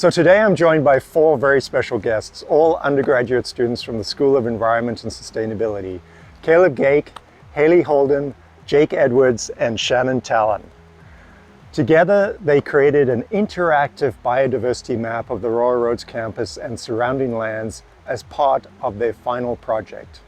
So today I'm joined by four very special guests, all undergraduate students from the School of Environment and Sustainability. Gaeke, Hayley Houlden, Jake Edwards, and Shannon Tallon. Together, they created an interactive biodiversity map of the Royal Roads campus and surrounding lands as part of their final project.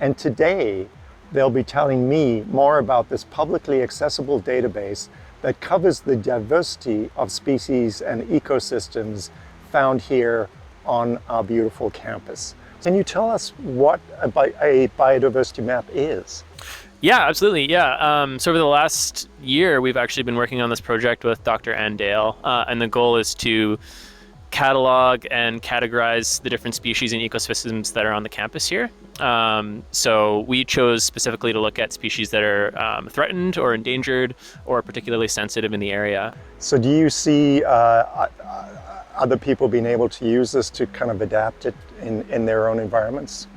And today, they'll be telling me more about this publicly accessible database that covers the diversity of species and ecosystems found here on our beautiful campus. Can you tell us what a biodiversity map is? Yeah, absolutely. Yeah. So over the last year, we've actually been working on this project with Dr. Ann Dale, and the goal is to catalog and categorize the different species and ecosystems that are on the campus here. So we chose specifically to look at species that are threatened or endangered or particularly sensitive in the area. So do you see other people being able to use this to kind of adapt it in their own environments?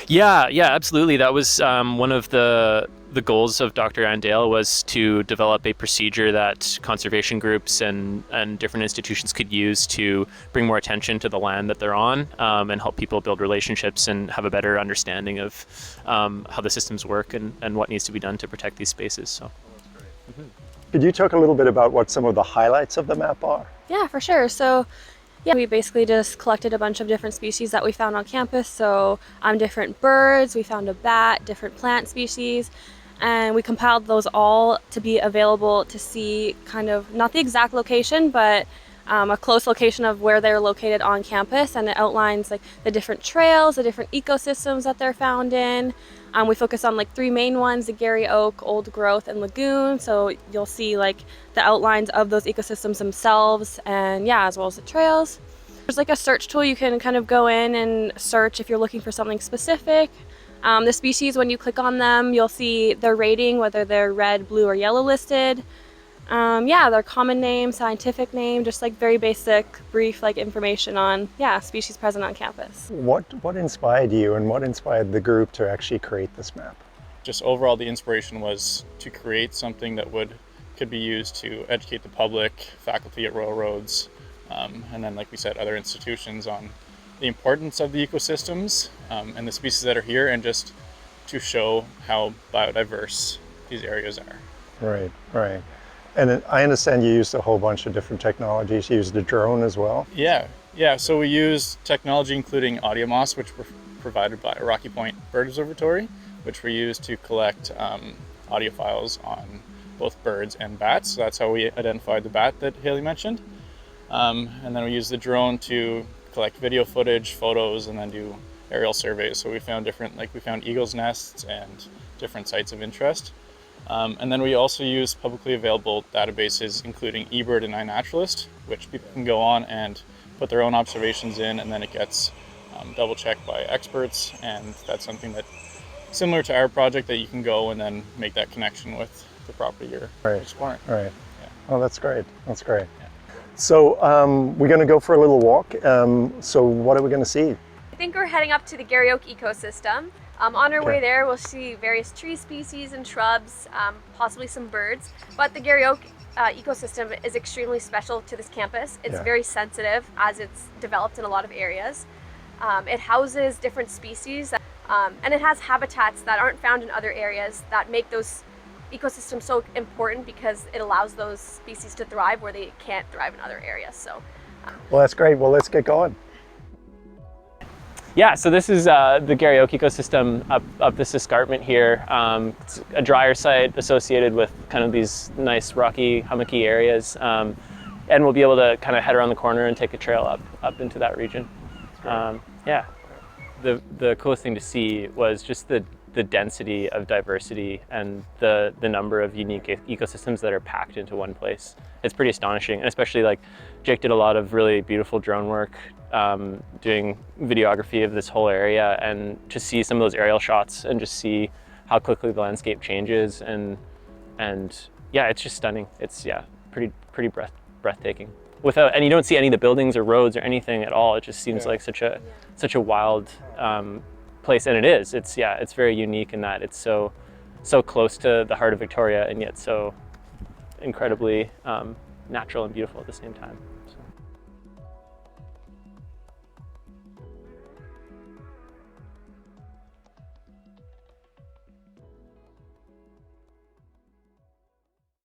Yeah, absolutely. That was one of the goals of Dr. Ann Dale, was to develop a procedure that conservation groups and different institutions could use to bring more attention to the land that they're on, and help people build relationships and have a better understanding of how the systems work and what needs to be done to protect these spaces. So, Could you talk a little bit about what some of the highlights of the map are? Yeah, for sure. So yeah, we basically just collected a bunch of different species that we found on campus. So different birds, we found a bat, different plant species, and we compiled those all to be available to see kind of not the exact location, but a close location of where they're located on campus, and it outlines like the different trails, the different ecosystems that they're found in. We focus on like three main ones: the Garry Oak, Old Growth, and Lagoon. So you'll see like the outlines of those ecosystems themselves, and yeah, as well as the trails. There's like a search tool. You can kind of go in and search if you're looking for something specific. The species, when you click on them, you'll see their rating, whether they're red, blue, or yellow listed. Their common name, scientific name, just like very basic, brief like information on species present on campus. What inspired you and what inspired the group to actually create this map? Just overall, the inspiration was to create something that could be used to educate the public, faculty at Royal Roads, and then, like we said, other institutions on the importance of the ecosystems and the species that are here, and just to show how biodiverse these areas are. Right. And I understand you used a whole bunch of different technologies. You used a drone as well? Yeah. So we used technology including audio moss, which were provided by Rocky Point Bird Observatory, which we used to collect audio files on both birds and bats. So that's how we identified the bat that Hayley mentioned. And then we used the drone to collect video footage, photos, and then do aerial surveys. So we found we found eagles' nests and different sites of interest. And then we also use publicly available databases, including eBird and iNaturalist, which people can go on and put their own observations in, and then it gets double checked by experts. And that's something that, similar to our project, that you can go and then make that connection with the property you're exploring. Right. Yeah. Oh, that's great. Yeah. So we're going to go for a little walk. So what are we going to see? I think we're heading up to the Garry Oak ecosystem. On our way there, we'll see various tree species and shrubs, possibly some birds. But the Garry Oak ecosystem is extremely special to this campus. It's very sensitive as it's developed in a lot of areas. It houses different species, and it has habitats that aren't found in other areas that make those ecosystems so important, because it allows those species to thrive where they can't thrive in other areas. So, well, that's great. Well, let's get going. Yeah, so this is the Garry Oak ecosystem up this escarpment here. It's a drier site associated with kind of these nice rocky, hummocky areas. And we'll be able to kind of head around the corner and take a trail up into that region. The coolest thing to see was just the density of diversity and the number of unique ecosystems that are packed into one place. It's pretty astonishing, and especially like Jake did a lot of really beautiful drone work doing videography of this whole area, and to see some of those aerial shots and just see how quickly the landscape changes, and it's just stunning. It's pretty breathtaking. And you don't see any of the buildings or roads or anything at all. It just seems like such a wild place, and it is. It's very unique in that it's so close to the heart of Victoria, and yet so incredibly natural and beautiful at the same time.